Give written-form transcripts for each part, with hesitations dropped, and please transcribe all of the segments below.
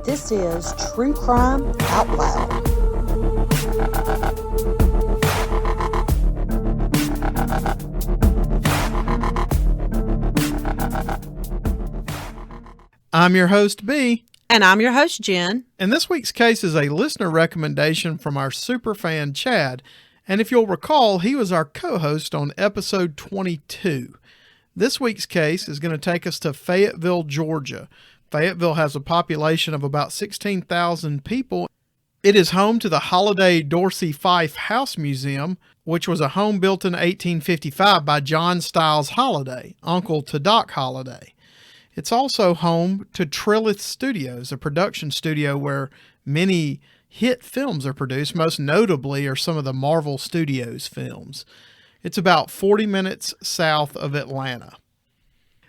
This is True Crime Out Loud. I'm your host, B. And I'm your host, Jen. And this week's case is a listener recommendation from our superfan, Chad. And if you'll recall, he was our co-host on episode 22. This week's case is going to take us to Fayetteville, Georgia. Fayetteville has a population of about 16,000 people. It is home to the Holiday Dorsey Fife House Museum, which was a home built in 1855 by John Stiles Holiday, uncle to Doc Holiday. It's also home to Trillith Studios, a production studio where many hit films are produced. Most notably are some of the Marvel Studios films. It's about 40 minutes south of Atlanta.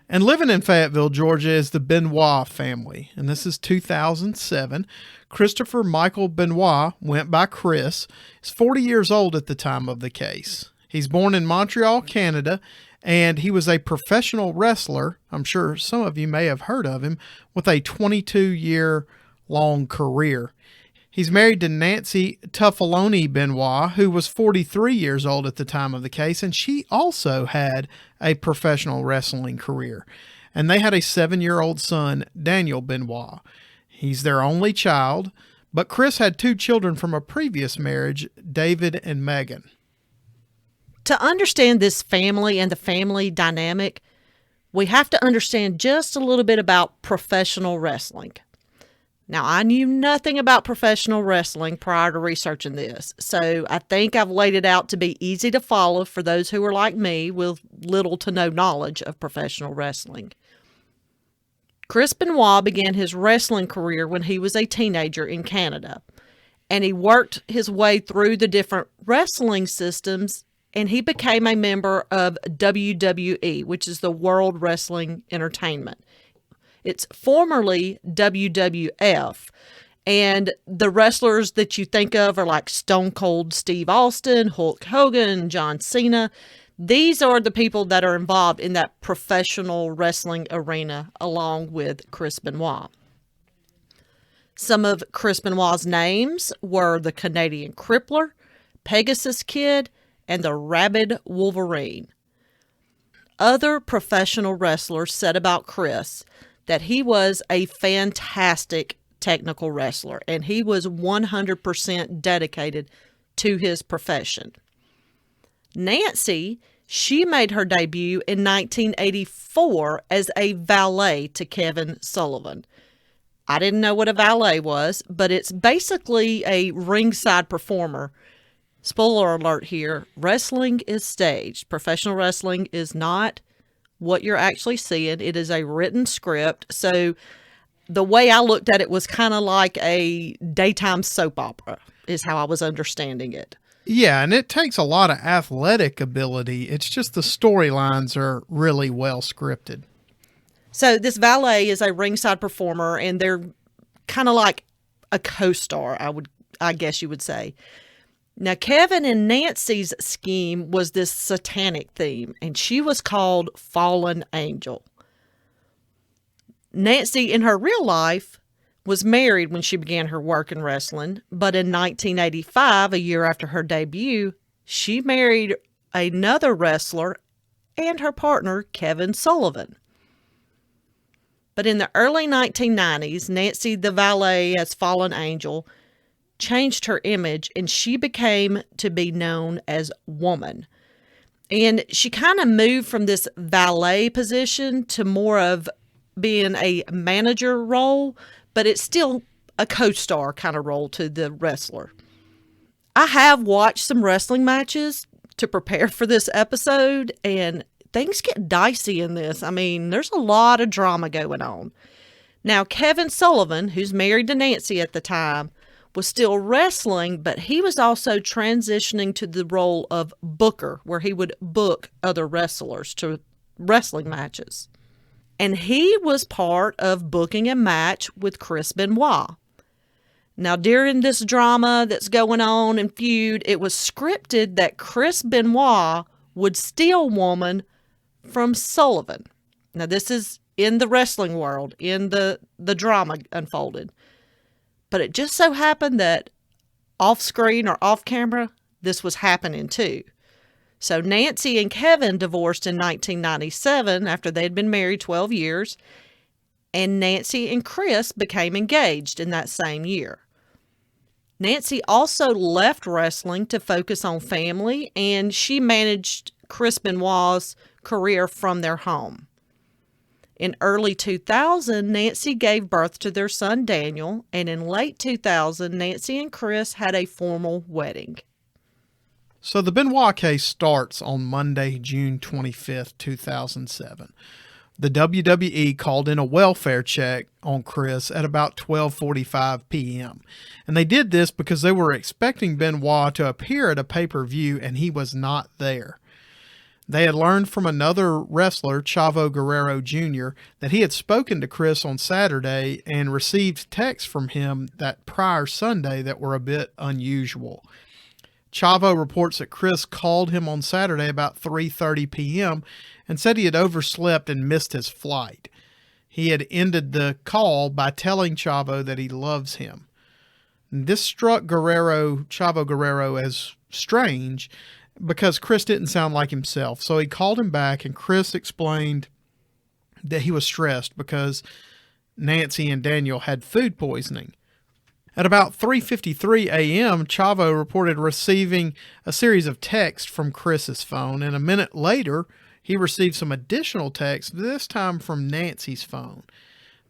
And living in Fayetteville, Georgia is the Benoit family. And this is 2007. Christopher Michael Benoit went by Chris. He's 40 years old at the time of the case. He's born in Montreal, Canada, and he was a professional wrestler. I'm sure some of you may have heard of him, with a 22-year-long career. He's married to Nancy Tuffaloni Benoit, who was 43 years old at the time of the case, and she also had a professional wrestling career. And they had a 7-year-old son, Daniel Benoit. He's their only child, but Chris had 2 children from a previous marriage, David and Megan. To understand this family and the family dynamic, we have to understand just a little bit about professional wrestling. Now, I knew nothing about professional wrestling prior to researching this, so I think I've laid it out to be easy to follow for those who are like me with little to no knowledge of professional wrestling. Chris Benoit began his wrestling career when he was a teenager in Canada, and he worked his way through the different wrestling systems, and he became a member of WWE, which is the World Wrestling Entertainment. It's formerly WWF, and the wrestlers that you think of are like Stone Cold Steve Austin, Hulk Hogan, John Cena. These are the people that are involved in that professional wrestling arena, along with Chris Benoit. Some of Chris Benoit's names were the Canadian Crippler, Pegasus Kid, and the Rabid Wolverine. Other professional wrestlers said about Chris that he was a fantastic technical wrestler, and he was 100% dedicated to his profession. Nancy, she made her debut in 1984 as a valet to Kevin Sullivan. I didn't know what a valet was, but it's basically a ringside performer. Spoiler alert here, wrestling is staged. Professional wrestling is not what you're actually seeing. It is a written script. So the way I looked at it was kind of like a daytime soap opera, is how I was understanding it. Yeah, and it takes a lot of athletic ability. It's just the storylines are really well scripted. So this valet is a ringside performer, and they're kind of like a co-star, I guess you would say. Now, Kevin and Nancy's scheme was this satanic theme, and she was called Fallen Angel. Nancy, in her real life, was married when she began her work in wrestling, but in 1985, a year after her debut, she married another wrestler and her partner, Kevin Sullivan. But in the early 1990s, Nancy, the valet as Fallen Angel, changed her image, and she became to be known as Woman. And she kind of moved from this valet position to more of being a manager role, but it's still a co-star kind of role to the wrestler. I have watched some wrestling matches to prepare for this episode, and things get dicey in this. I mean, there's a lot of drama going on. Now, Kevin Sullivan, who's married to Nancy at the time, was still wrestling, but he was also transitioning to the role of booker, where he would book other wrestlers to wrestling matches. And he was part of booking a match with Chris Benoit. Now, during this drama that's going on and feud, it was scripted that Chris Benoit would steal Woman from Sullivan. Now, this is in the wrestling world, in the drama unfolded. But it just so happened that off screen or off camera, this was happening too. So Nancy and Kevin divorced in 1997 after they had been married 12 years, and Nancy and Chris became engaged in that same year. Nancy also left wrestling to focus on family, and she managed Chris Benoit's career from their home. In early 2000, Nancy gave birth to their son Daniel, and in late 2000, Nancy and Chris had a formal wedding. So the Benoit case starts on Monday, June 25th, 2007. The WWE called in a welfare check on Chris at about 12:45 p.m. And they did this because they were expecting Benoit to appear at a pay-per-view, and he was not there. They had learned from another wrestler, Chavo Guerrero Jr., that he had spoken to Chris on Saturday and received texts from him that prior Sunday that were a bit unusual. Chavo reports that Chris called him on Saturday about 3:30 p.m. and said he had overslept and missed his flight. He had ended the call by telling Chavo that he loves him. This struck Chavo Guerrero as strange because Chris didn't sound like himself. So he called him back, and Chris explained that he was stressed because Nancy and Daniel had food poisoning. At about 3:53 a.m., Chavo reported receiving a series of texts from Chris's phone, and a minute later, he received some additional texts, this time from Nancy's phone.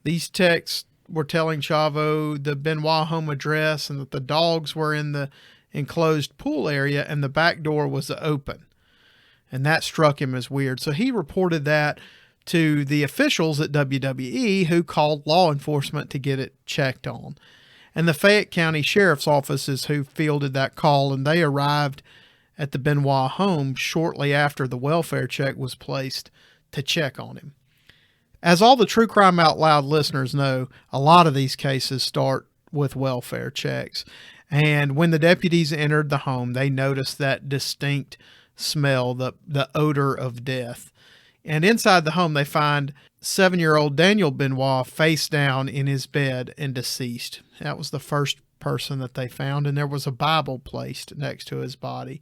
These texts were telling Chavo the Benoit home address and that the dogs were in the enclosed pool area and the back door was open. And that struck him as weird. So he reported that to the officials at WWE, who called law enforcement to get it checked on. And the Fayette County Sheriff's Office is who fielded that call, and they arrived at the Benoit home shortly after the welfare check was placed to check on him. As all the True Crime Out Loud listeners know, a lot of these cases start with welfare checks. And when the deputies entered the home, they noticed that distinct smell, the odor of death. And inside the home, they find 7-year-old Daniel Benoit face down in his bed and deceased. That was the first person that they found, and there was a Bible placed next to his body.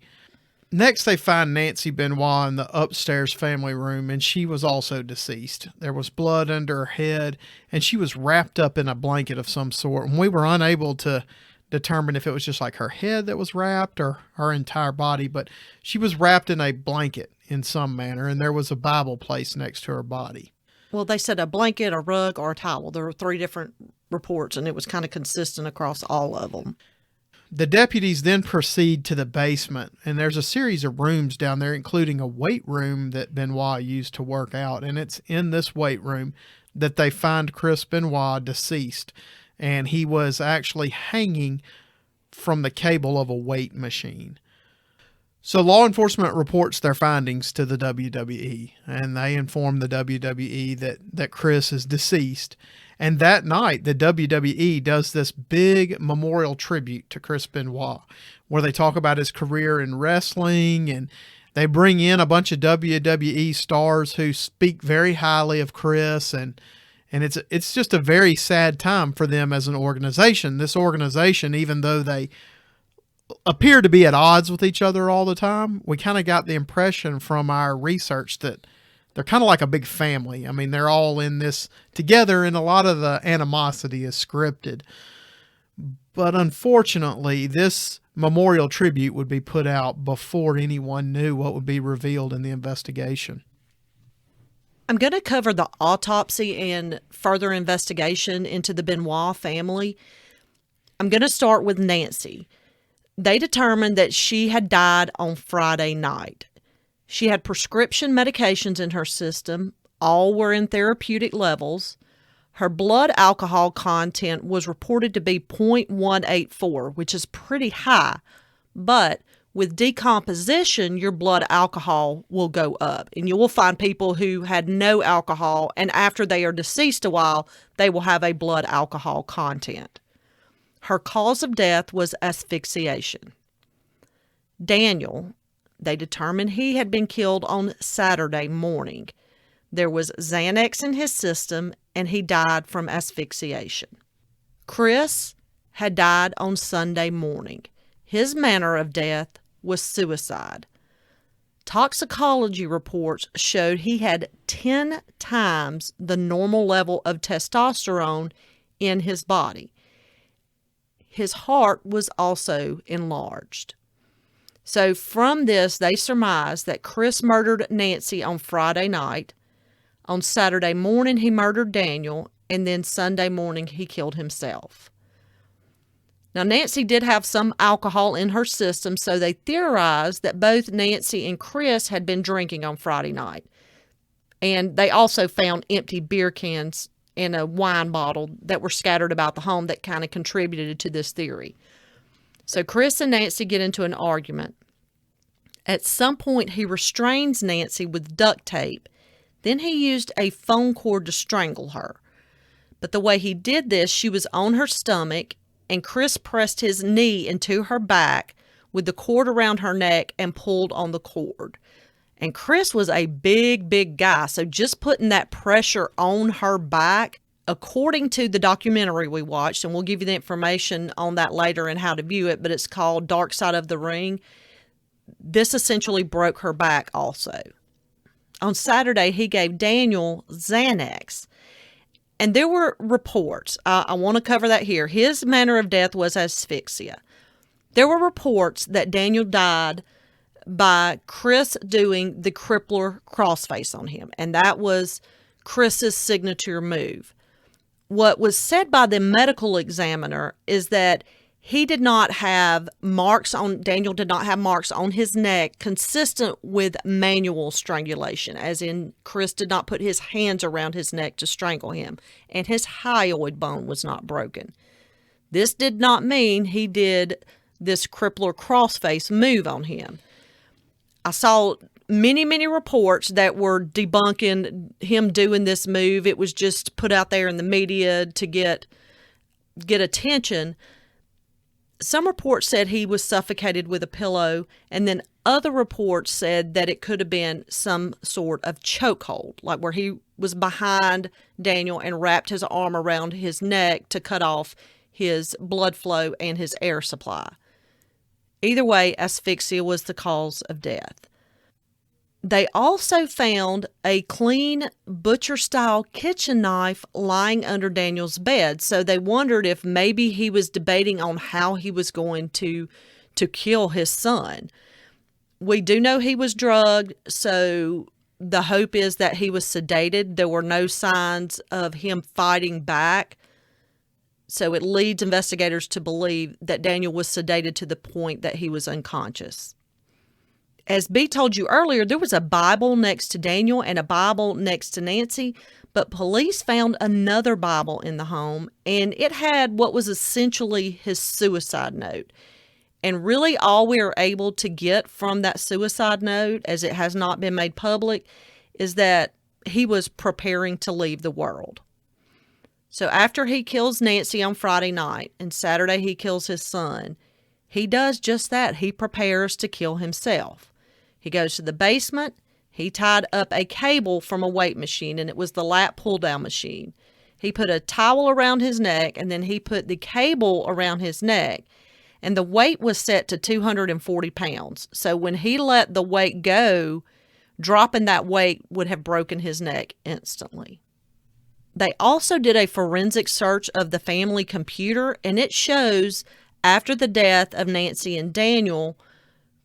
Next, they find Nancy Benoit in the upstairs family room, and she was also deceased. There was blood under her head, and she was wrapped up in a blanket of some sort, and we were unable to determine if it was just like her head that was wrapped or her entire body, but she was wrapped in a blanket in some manner, and there was a Bible placed next to her body. Well, they said a blanket, a rug, or a towel. There were 3 different reports, and it was kind of consistent across all of them. The deputies then proceed to the basement, and there's a series of rooms down there, including a weight room that Benoit used to work out, and it's in this weight room that they find Chris Benoit deceased, and he was actually hanging from the cable of a weight machine. So law enforcement reports their findings to the WWE, and they inform the WWE that Chris is deceased. And that night, the WWE does this big memorial tribute to Chris Benoit, where they talk about his career in wrestling, and they bring in a bunch of WWE stars who speak very highly of Chris, and it's just a very sad time for them as an organization. This organization, even though they appear to be at odds with each other all the time, we kind of got the impression from our research that they're kind of like a big family. I mean, they're all in this together, and a lot of the animosity is scripted. But unfortunately, this memorial tribute would be put out before anyone knew what would be revealed in the investigation. I'm going to cover the autopsy and further investigation into the Benoit family. I'm going to start with Nancy. They determined that she had died on Friday night. She had prescription medications in her system. All were in therapeutic levels. Her blood alcohol content was reported to be 0.184, which is pretty high. But with decomposition, your blood alcohol will go up. And you will find people who had no alcohol, and after they are deceased a while, they will have a blood alcohol content. Her cause of death was asphyxiation. Daniel, they determined he had been killed on Saturday morning. There was Xanax in his system, and he died from asphyxiation. Chris, had died on Sunday morning. His manner of death was suicide. Toxicology reports showed he had 10 times the normal level of testosterone in his body. His heart was also enlarged. So from this, they surmised that Chris murdered Nancy on Friday night. On Saturday morning, he murdered Daniel, and then Sunday morning, he killed himself. Now, Nancy did have some alcohol in her system, so they theorized that both Nancy and Chris had been drinking on Friday night. And they also found empty beer cans and a wine bottle that were scattered about the home that kind of contributed to this theory. So Chris and Nancy get into an argument. At some point, he restrains Nancy with duct tape. Then he used a phone cord to strangle her. But the way he did this, she was on her stomach, and Chris pressed his knee into her back with the cord around her neck and pulled on the cord. And Chris was a big guy, so just putting that pressure on her back, according to the documentary we watched, and we'll give you the information on that later and how to view it, but it's called Dark Side of the Ring. This essentially broke her back also. On Saturday, he gave Daniel Xanax. And there were reports. I want to cover that here. His manner of death was asphyxia. There were reports that Daniel died by Chris doing the crippler crossface on him. And that was Chris's signature move. What was said by the medical examiner is that Daniel did not have marks on his neck consistent with manual strangulation, as in Chris did not put his hands around his neck to strangle him, and his hyoid bone was not broken. This did not mean he did this crippler crossface move on him. I saw many reports that were debunking him doing this move. It was just put out there in the media to get attention. Some reports said he was suffocated with a pillow, and then other reports said that it could have been some sort of chokehold, like where he was behind Daniel and wrapped his arm around his neck to cut off his blood flow and his air supply. Either way, asphyxia was the cause of death. They also found a clean butcher-style kitchen knife lying under Daniel's bed, so they wondered if maybe he was debating on how he was going to kill his son. We do know he was drugged, so the hope is that he was sedated. There were no signs of him fighting back, so it leads investigators to believe that Daniel was sedated to the point that he was unconscious. As B told you earlier, there was a Bible next to Daniel and a Bible next to Nancy, but police found another Bible in the home, and it had what was essentially his suicide note. And really all we are able to get from that suicide note, as it has not been made public, is that he was preparing to leave the world. So after he kills Nancy on Friday night and Saturday he kills his son, he does just that. He prepares to kill himself. He goes to the basement. He tied up a cable from a weight machine, and it was the lap pull-down machine. He put a towel around his neck, and then he put the cable around his neck, and the weight was set to 240 pounds. So when he let the weight go, dropping that weight would have broken his neck instantly. They also did a forensic search of the family computer, and it shows after the death of Nancy and Daniel,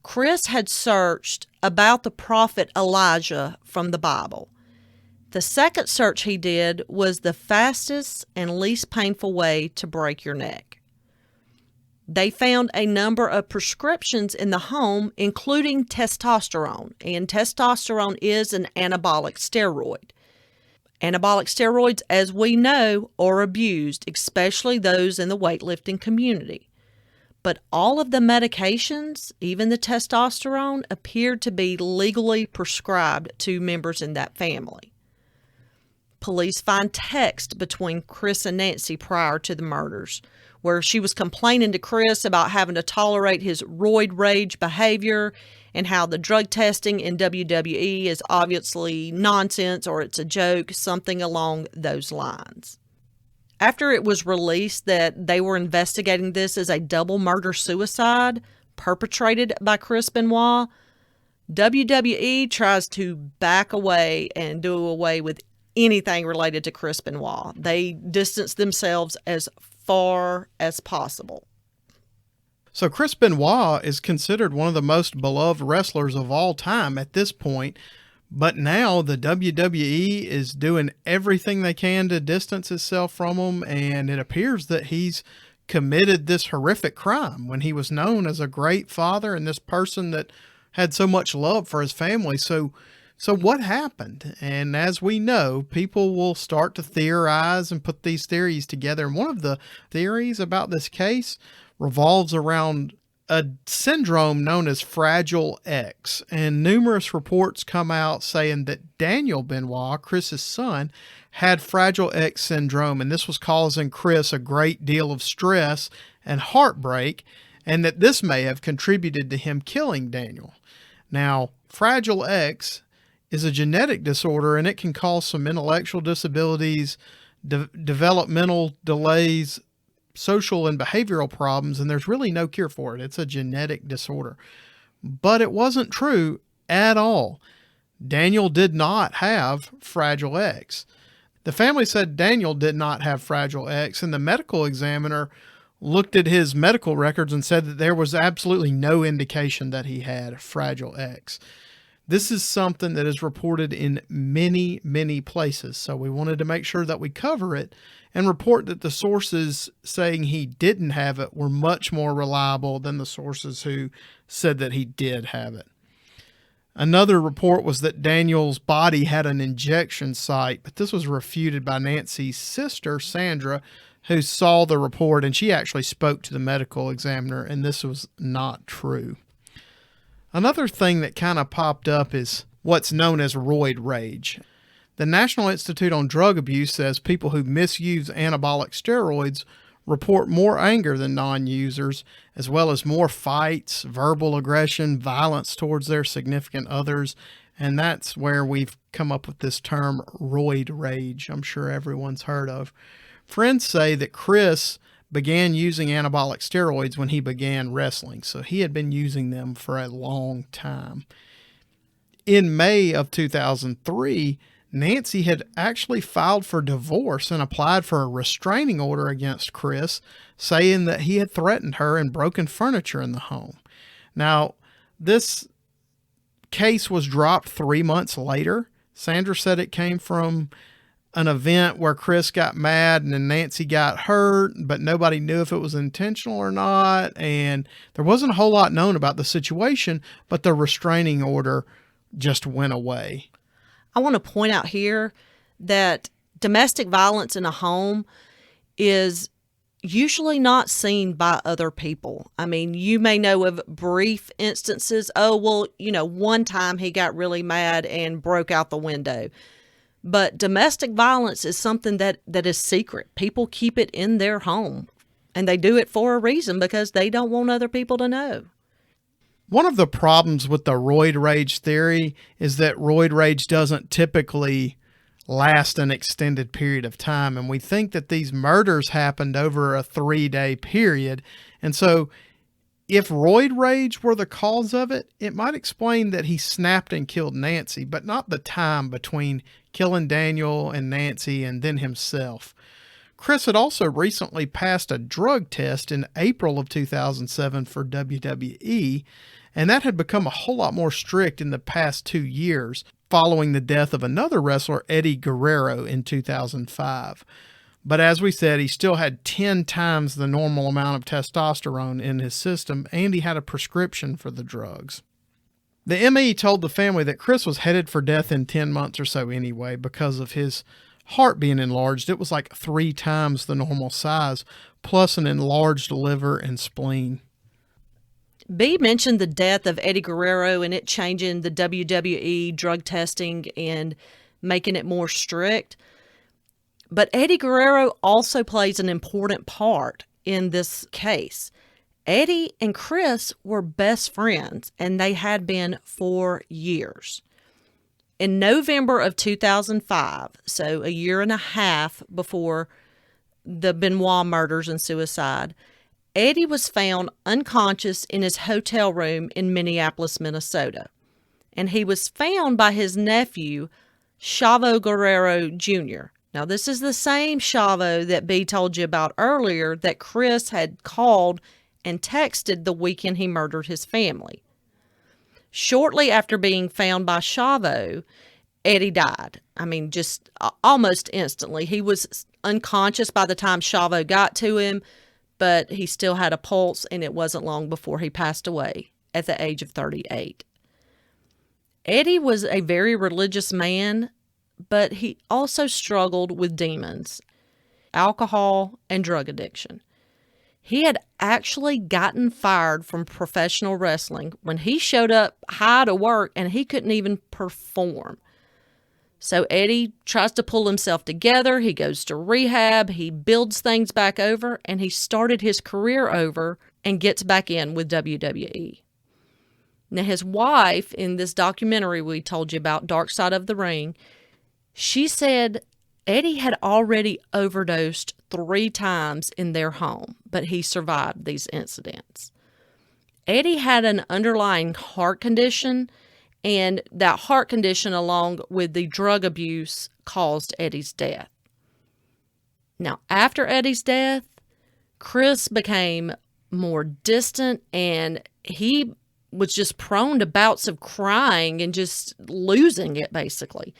Chris had searched about the prophet Elijah from the Bible. The second search he did was the fastest and least painful way to break your neck. They found a number of prescriptions in the home, including testosterone, and testosterone is an anabolic steroid. Anabolic steroids, as we know, are abused, especially those in the weightlifting community. But all of the medications, even the testosterone, appeared to be legally prescribed to members in that family. Police find text between Chris and Nancy prior to the murders, where she was complaining to Chris about having to tolerate his roid rage behavior and how the drug testing in WWE is obviously nonsense or it's a joke, something along those lines. After it was released that they were investigating this as a double murder-suicide perpetrated by Chris Benoit, WWE tries to back away and do away with anything related to Chris Benoit. They distance themselves as far as possible. So Chris Benoit is considered one of the most beloved wrestlers of all time at this point, but now the WWE is doing everything they can to distance itself from him, and it appears that he's committed this horrific crime when he was known as a great father and this person that had so much love for his family. So what happened? And as we know, people will start to theorize and put these theories together. And one of the theories about this case revolves around a syndrome known as Fragile X. And numerous reports come out saying that Daniel Benoit, Chris's son, had Fragile X syndrome. And this was causing Chris a great deal of stress and heartbreak, and that this may have contributed to him killing Daniel. Now, Fragile X is a genetic disorder, and it can cause some intellectual disabilities, developmental delays, social and behavioral problems, and there's really no cure for it. It's a genetic disorder. But it wasn't true at all. Daniel did not have Fragile X. The family said Daniel did not have Fragile X, and the medical examiner looked at his medical records and said that there was absolutely no indication that he had Fragile X. This is something that is reported in many, many places, so we wanted to make sure that we cover it and report that the sources saying he didn't have it were much more reliable than the sources who said that he did have it. Another report was that Daniel's body had an injection site, but this was refuted by Nancy's sister, Sandra, who saw the report, and she actually spoke to the medical examiner, and this was not true. Another thing that kind of popped up is what's known as roid rage. The National Institute on Drug Abuse says people who misuse anabolic steroids report more anger than non-users, as well as more fights, verbal aggression, violence towards their significant others, and that's where we've come up with this term roid rage. I'm sure everyone's heard of. Friends say that Chris began using anabolic steroids when he began wrestling, so he had been using them for a long time. In May of 2003, Nancy had actually filed for divorce and applied for a restraining order against Chris, saying that he had threatened her and broken furniture in the home. Now, this case was dropped 3 months later. Sandra said it came from an event where Chris got mad and then Nancy got hurt, but nobody knew if it was intentional or not. And there wasn't a whole lot known about the situation, but the restraining order just went away. I want to point out here that domestic violence in a home is usually not seen by other people. I mean, you may know of brief instances. Oh, well, one time he got really mad and broke out the window. But domestic violence is something that is secret. People keep it in their home, and they do it for a reason, because they don't want other people to know. One of the problems with the roid rage theory is that roid rage doesn't typically last an extended period of time. And we think that these murders happened over a 3-day period. And so if roid rage were the cause of it, it might explain that he snapped and killed Nancy, but not the time between killing Daniel and Nancy and then himself. Chris had also recently passed a drug test in April of 2007 for WWE, and that had become a whole lot more strict in the past 2 years, following the death of another wrestler, Eddie Guerrero, in 2005. But as we said, he still had 10 times the normal amount of testosterone in his system, and he had a prescription for the drugs. The ME told the family that Chris was headed for death in 10 months or so anyway because of his heart being enlarged. It was like 3 times the normal size, plus an enlarged liver and spleen. B mentioned the death of Eddie Guerrero and it changing the WWE drug testing and making it more strict. But Eddie Guerrero also plays an important part in this case. Eddie and Chris were best friends, and they had been for years. In November of 2005, so a year and a half before the Benoit murders and suicide, Eddie was found unconscious in his hotel room in Minneapolis, Minnesota. And he was found by his nephew, Chavo Guerrero Jr. Now, this is the same Chavo that B told you about earlier that Chris had called and texted the weekend he murdered his family. Shortly after being found by Chavo, Eddie died. I mean, just almost instantly. He was unconscious by the time Chavo got to him, but he still had a pulse, and it wasn't long before he passed away at the age of 38. Eddie was a very religious man, but he also struggled with demons, alcohol, and drug addiction. He had actually gotten fired from professional wrestling when he showed up high to work and he couldn't even perform. So Eddie tries to pull himself together. He goes to rehab. He builds things back over, and he started his career over and gets back in with WWE. Now, his wife, in this documentary we told you about, Dark Side of the Ring, she said Eddie had already overdosed 3 times in their home, but he survived these incidents. Eddie had an underlying heart condition, and that heart condition, along with the drug abuse, caused Eddie's death. Now, after Eddie's death, Chris became more distant, and he was just prone to bouts of crying and just losing it, basically.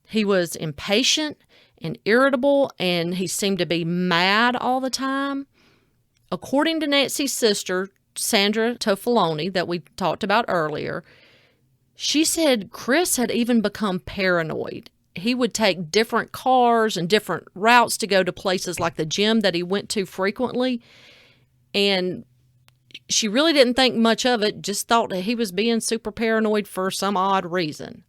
He was impatient and irritable, and he seemed to be mad all the time. According to Nancy's sister, Sandra Toffoloni, that we talked about earlier, she said Chris had even become paranoid. He would take different cars and different routes to go to places like the gym that he went to frequently, and she really didn't think much of it, just thought that he was being super paranoid for some odd reason.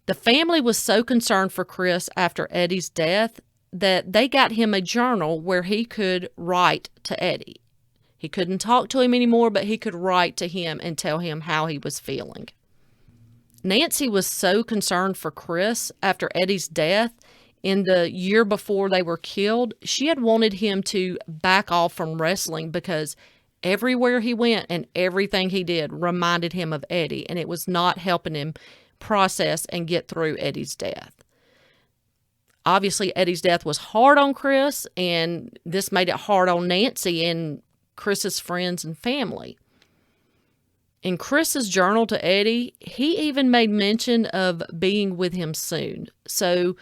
The family was so concerned for Chris after Eddie's death that they got him a journal where he could write to Eddie. He couldn't talk to him anymore, but he could write to him and tell him how he was feeling. Nancy was so concerned for Chris after Eddie's death. In the year before they were killed, she had wanted him to back off from wrestling because everywhere he went and everything he did reminded him of Eddie, and it was not helping him process and get through Eddie's death. Obviously, Eddie's death was hard on Chris, and this made it hard on Nancy and Chris's friends and family. In Chris's journal to Eddie, he even made mention of being with him soon. So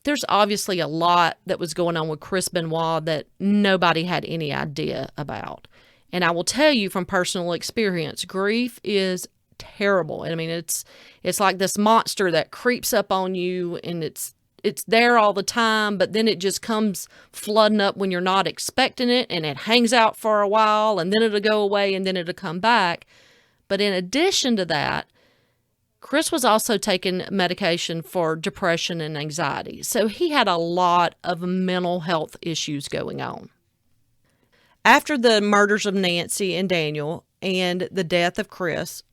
there's obviously a lot that was going on with Chris Benoit that nobody had any idea about. And I will tell you from personal experience, grief is terrible. I mean, it's like this monster that creeps up on you, and it's there all the time, but then it just comes flooding up when you're not expecting it, and it hangs out for a while, and then it'll go away, and then it'll come back. But in addition to that, Chris was also taking medication for depression and anxiety, so he had a lot of mental health issues going on. After the murders of Nancy and Daniel and the death of Chris,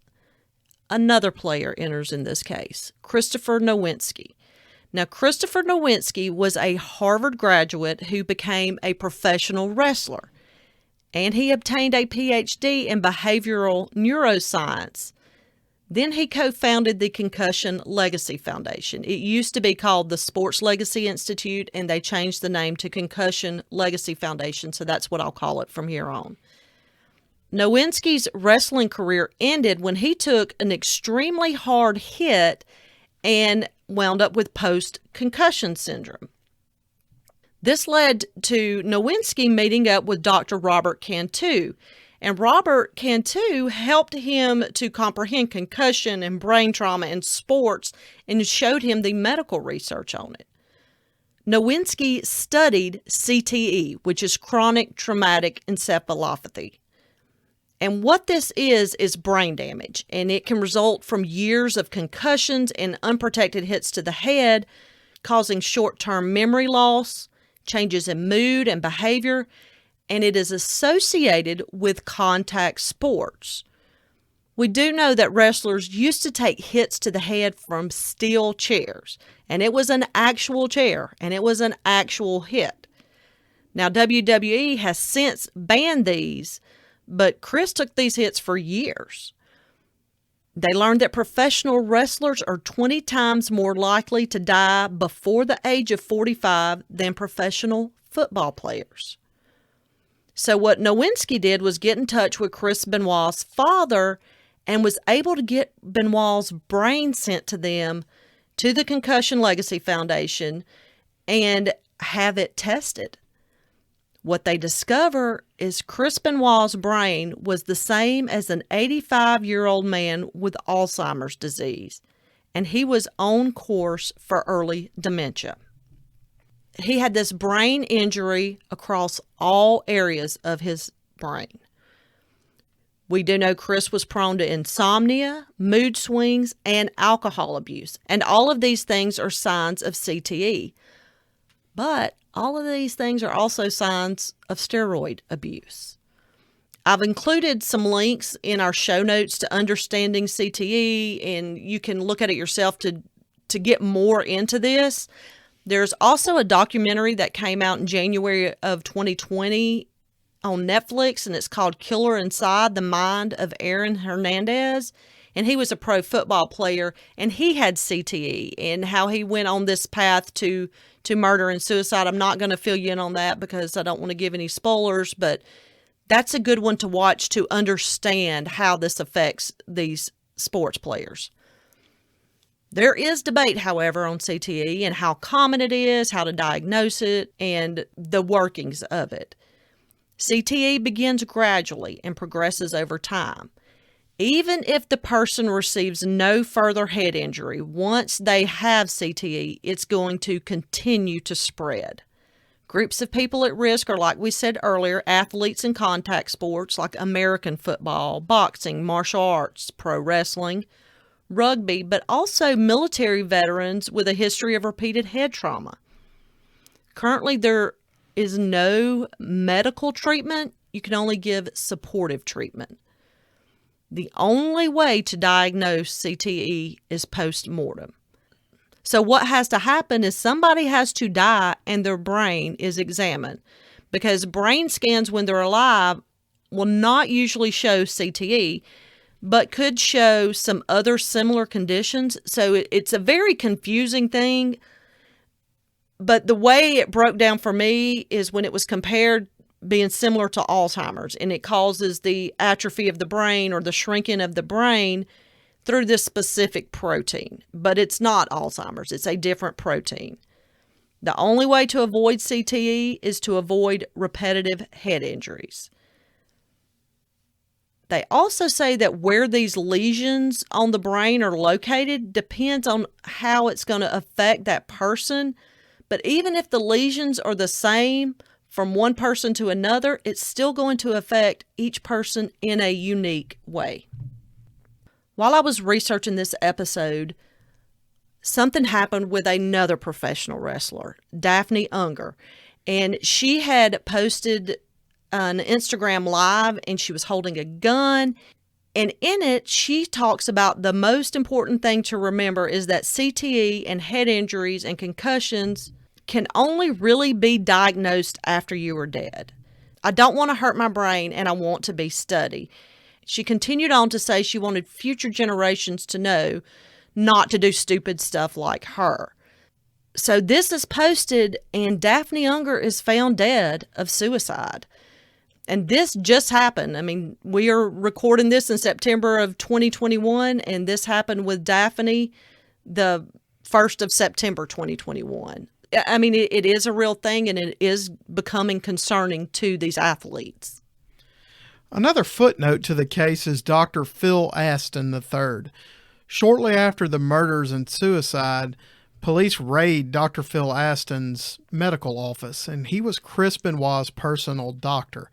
another player enters in this case, Christopher Nowinski. Now, Christopher Nowinski was a Harvard graduate who became a professional wrestler, and he obtained a PhD in behavioral neuroscience. Then he co-founded the Concussion Legacy Foundation. It used to be called the Sports Legacy Institute, and they changed the name to Concussion Legacy Foundation, so that's what I'll call it from here on. Nowinski's wrestling career ended when he took an extremely hard hit and wound up with post-concussion syndrome. This led to Nowinski meeting up with Dr. Robert Cantu, and Robert Cantu helped him to comprehend concussion and brain trauma in sports and showed him the medical research on it. Nowinski studied CTE, which is chronic traumatic encephalopathy. And what this is brain damage, and it can result from years of concussions and unprotected hits to the head, causing short-term memory loss, changes in mood and behavior, and it is associated with contact sports. We do know that wrestlers used to take hits to the head from steel chairs, and it was an actual chair, and it was an actual hit. Now, WWE has since banned these, but Chris took these hits for years. They learned that professional wrestlers are 20 times more likely to die before the age of 45 than professional football players. So what Nowinski did was get in touch with Chris Benoit's father and was able to get Benoit's brain sent to them to the Concussion Legacy Foundation and have it tested. What they discover is Chris Benoit's brain was the same as an 85-year-old man with Alzheimer's disease, and he was on course for early dementia. He had this brain injury across all areas of his brain. We do know Chris was prone to insomnia, mood swings, and alcohol abuse, and all of these things are signs of CTE. But all of these things are also signs of steroid abuse. I've included some links in our show notes to understanding CTE, and you can look at it yourself to get more into this. There's also a documentary that came out in January of 2020 on Netflix, and it's called Killer Inside the Mind of Aaron Hernandez. And he was a pro football player, and he had CTE, and how he went on this path to murder and suicide. I'm not going to fill you in on that because I don't want to give any spoilers, but that's a good one to watch to understand how this affects these sports players. There is debate, however, on CTE and how common it is, how to diagnose it, and the workings of it. CTE begins gradually and progresses over time. Even if the person receives no further head injury, once they have CTE, it's going to continue to spread. Groups of people at risk are, like we said earlier, athletes in contact sports like American football, boxing, martial arts, pro wrestling, rugby, but also military veterans with a history of repeated head trauma. Currently, there is no medical treatment. You can only give supportive treatment. The only way to diagnose CTE is post-mortem. So what has to happen is somebody has to die and their brain is examined, because brain scans when they're alive will not usually show CTE, but could show some other similar conditions. So it's a very confusing thing. But the way it broke down for me is when it was compared being similar to Alzheimer's, and it causes the atrophy of the brain or the shrinking of the brain through this specific protein. But it's not Alzheimer's. It's a different protein. The only way to avoid CTE is to avoid repetitive head injuries. They also say that where these lesions on the brain are located depends on how it's going to affect that person. But even if the lesions are the same from one person to another, it's still going to affect each person in a unique way. While I was researching this episode, something happened with another professional wrestler, Daphne Unger, and she had posted an Instagram live, and she was holding a gun, and in it, she talks about the most important thing to remember is that CTE and head injuries and concussions can only really be diagnosed after you are dead. I don't want to hurt my brain, and I want to be studied. She continued on to say she wanted future generations to know not to do stupid stuff like her. So this is posted, and Daphne Unger is found dead of suicide. And this just happened. I mean, we are recording this in September of 2021, and this happened with Daphne the 1st of September 2021. I mean, it is a real thing, and it is becoming concerning to these athletes. Another footnote to the case is Dr. Phil Aston III. Shortly after the murders and suicide, police raid Dr. Phil Aston's medical office, and he was Chris Benoit's personal doctor.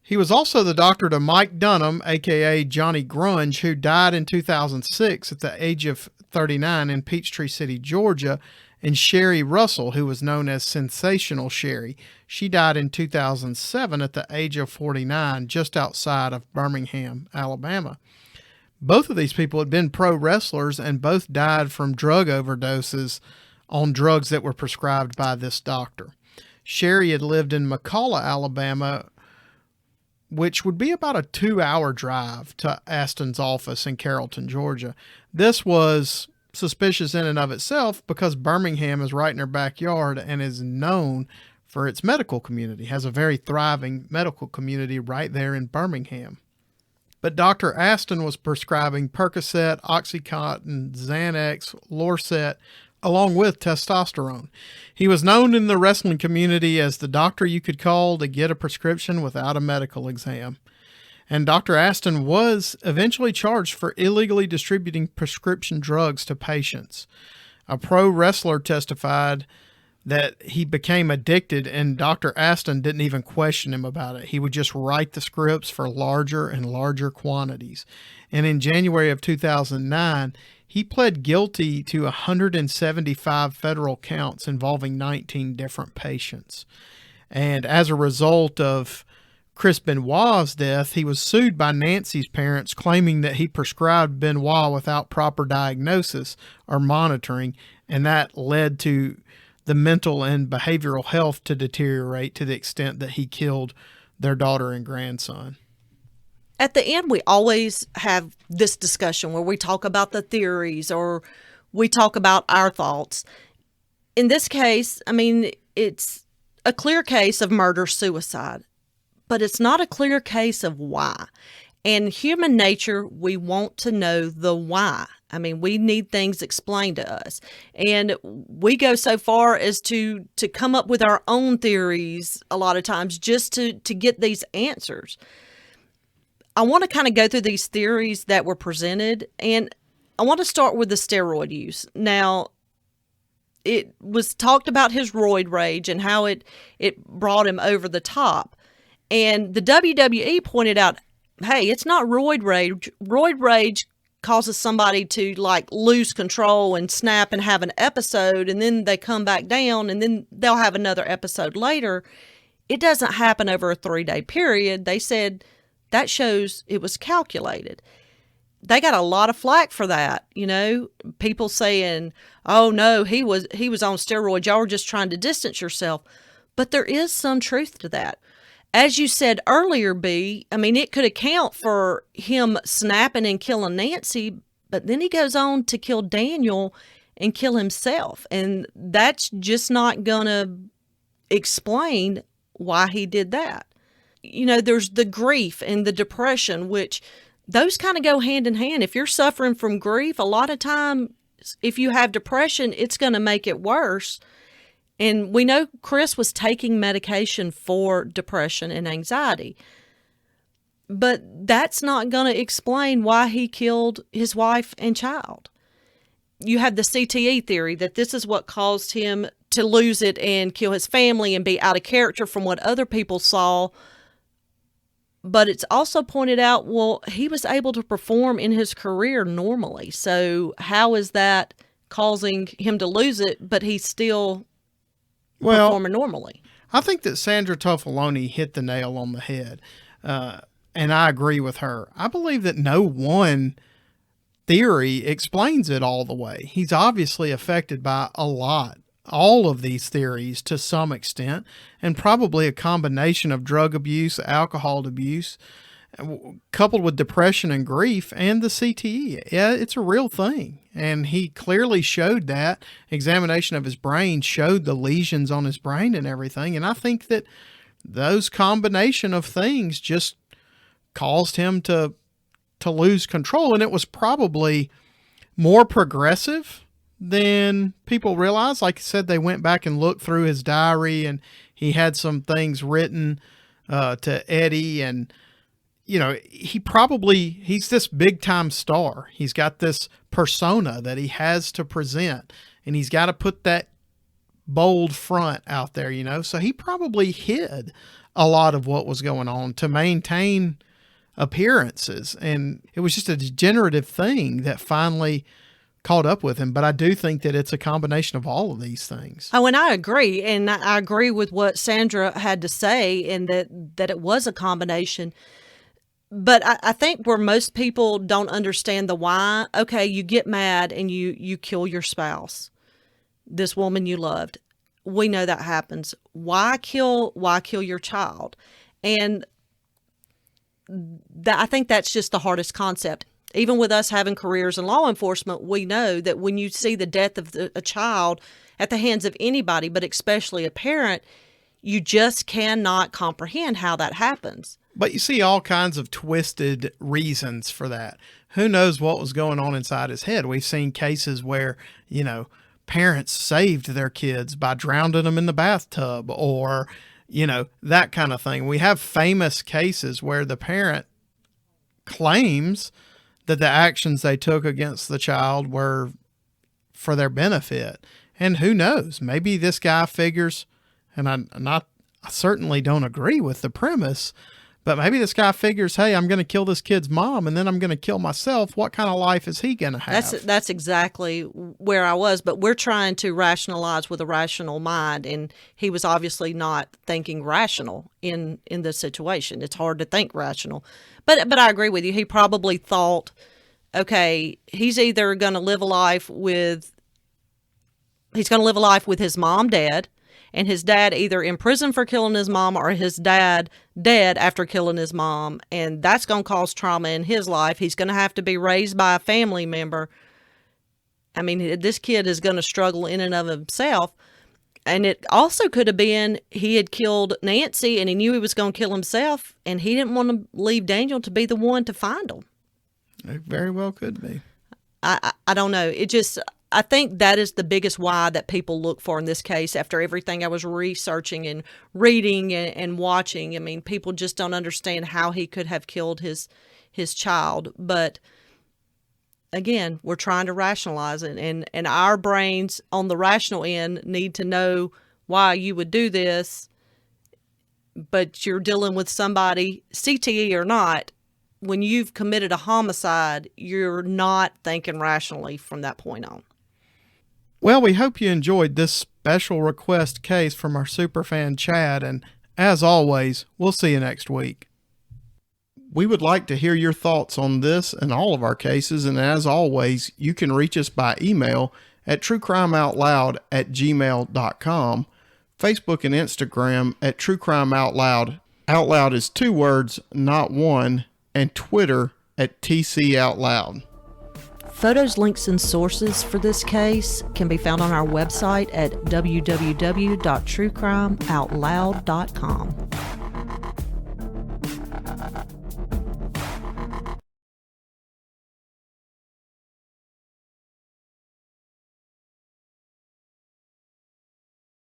He was also the doctor to Mike Dunham, a.k.a. Johnny Grunge, who died in 2006 at the age of 39 in Peachtree City, Georgia, and Sherry Russell, who was known as Sensational Sherry. She died in 2007 at the age of 49, just outside of Birmingham, Alabama. Both of these people had been pro wrestlers, and both died from drug overdoses on drugs that were prescribed by this doctor. Sherry had lived in McCalla, Alabama, which would be about a 2-hour drive to Aston's office in Carrollton, Georgia. This was suspicious in and of itself because Birmingham is right in her backyard and is known for its medical community, has a very thriving medical community right there in Birmingham. But Dr. Aston was prescribing Percocet, Oxycontin, Xanax, Lorcet, along with testosterone. He was known in the wrestling community as the doctor you could call to get a prescription without a medical exam. And Dr. Aston was eventually charged for illegally distributing prescription drugs to patients. A pro wrestler testified that he became addicted, and Dr. Aston didn't even question him about it. He would just write the scripts for larger and larger quantities. And in January of 2009, he pled guilty to 175 federal counts involving 19 different patients. And as a result of Chris Benoit's death, he was sued by Nancy's parents, claiming that he prescribed Benoit without proper diagnosis or monitoring, and that led to the mental and behavioral health to deteriorate to the extent that he killed their daughter and grandson. At the end, we always have this discussion where we talk about the theories or we talk about our thoughts. In this case, I mean, it's a clear case of murder-suicide, but it's not a clear case of why. And human nature, we want to know the why. I mean, we need things explained to us. And we go so far as to come up with our own theories a lot of times just to get these answers. I want to kind of go through these theories that were presented, and I want to start with the steroid use. Now, it was talked about his roid rage and how it brought him over the top. And the WWE pointed out, hey, it's not roid rage. Roid rage causes somebody to like lose control and snap and have an episode, and then they come back down, and then they'll have another episode later. It doesn't happen over a 3-day period. They said that shows it was calculated. They got a lot of flack for that, you know, people saying, oh no, he was on steroids. Y'all were just trying to distance yourself. But there is some truth to that. As you said earlier, B, I mean, it could account for him snapping and killing Nancy, but then he goes on to kill Daniel and kill himself. And that's just not going to explain why he did that. You know, there's the grief and the depression, which those kind of go hand in hand. If you're suffering from grief, a lot of time, if you have depression, it's going to make it worse. And we know Chris was taking medication for depression and anxiety. But that's not going to explain why he killed his wife and child. You have the CTE theory that this is what caused him to lose it and kill his family and be out of character from what other people saw. But it's also pointed out, well, he was able to perform in his career normally. So how is that causing him to lose it, but he's still performing normally? I think that Sandra Toffaloni hit the nail on the head, and I agree with her. I believe that no one theory explains it all the way. He's obviously affected by all of these theories to some extent, and probably a combination of drug abuse, alcohol abuse, coupled with depression and grief, and the CTE. Yeah, it's a real thing. And he clearly showed that. Examination of his brain showed the lesions on his brain and everything. And I think that those combination of things just caused him to lose control. And it was probably more progressive than people realize. Like I said, they went back and looked through his diary, and he had some things written to Eddie, and you know, he's this big time star. He's got this persona that he has to present, and he's got to put that bold front out there, you know. So he probably hid a lot of what was going on to maintain appearances. And it was just a degenerative thing that finally caught up with him. But I do think that it's a combination of all of these things. Oh, and I agree. And I agree with what Sandra had to say, and that it was a combination. But I think where most people don't understand the why, okay, you get mad and you kill your spouse, this woman you loved. we know that happens. Why kill your child? And I think that's just the hardest concept. Even with us having careers in law enforcement, we know that when you see the death of a child at the hands of anybody, but especially a parent, you just cannot comprehend how that happens. But you see all kinds of twisted reasons for that. Who knows what was going on inside his head? We've seen cases where, parents saved their kids by drowning them in the bathtub or, that kind of thing. We have famous cases where the parent claims that the actions they took against the child were for their benefit. And who knows? Maybe this guy figures, and I certainly don't agree with the premise, but maybe this guy figures, hey, I'm going to kill this kid's mom and then I'm going to kill myself. What kind of life is he going to have? That's exactly where I was, but we're trying to rationalize with a rational mind, and he was obviously not thinking rational in this situation. It's hard to think rational. But I agree with you. He probably thought, okay, he's either going to live a life with his mom dead, and his dad either in prison for killing his mom or his dad dead after killing his mom. And that's going to cause trauma in his life. He's going to have to be raised by a family member. I mean, this kid is going to struggle in and of himself. And it also could have been he had killed Nancy and he knew he was going to kill himself, and he didn't want to leave Daniel to be the one to find him. It very well could be. I don't know. I think that is the biggest why that people look for in this case after everything I was researching and reading and watching. I mean, people just don't understand how he could have killed his child. But again, we're trying to rationalize it, and our brains on the rational end need to know why you would do this, but you're dealing with somebody, CTE or not. When you've committed a homicide, you're not thinking rationally from that point on. Well, we hope you enjoyed this special request case from our superfan Chad, and as always, we'll see you next week. We would like to hear your thoughts on this and all of our cases, and as always, you can reach us by email at truecrimeoutloud@gmail.com, Facebook and Instagram at True Crime Out Loud. Out Loud is 2 words, not one, and Twitter at TC Out Loud. Photos, links, and sources for this case can be found on our website at www.truecrimeoutloud.com.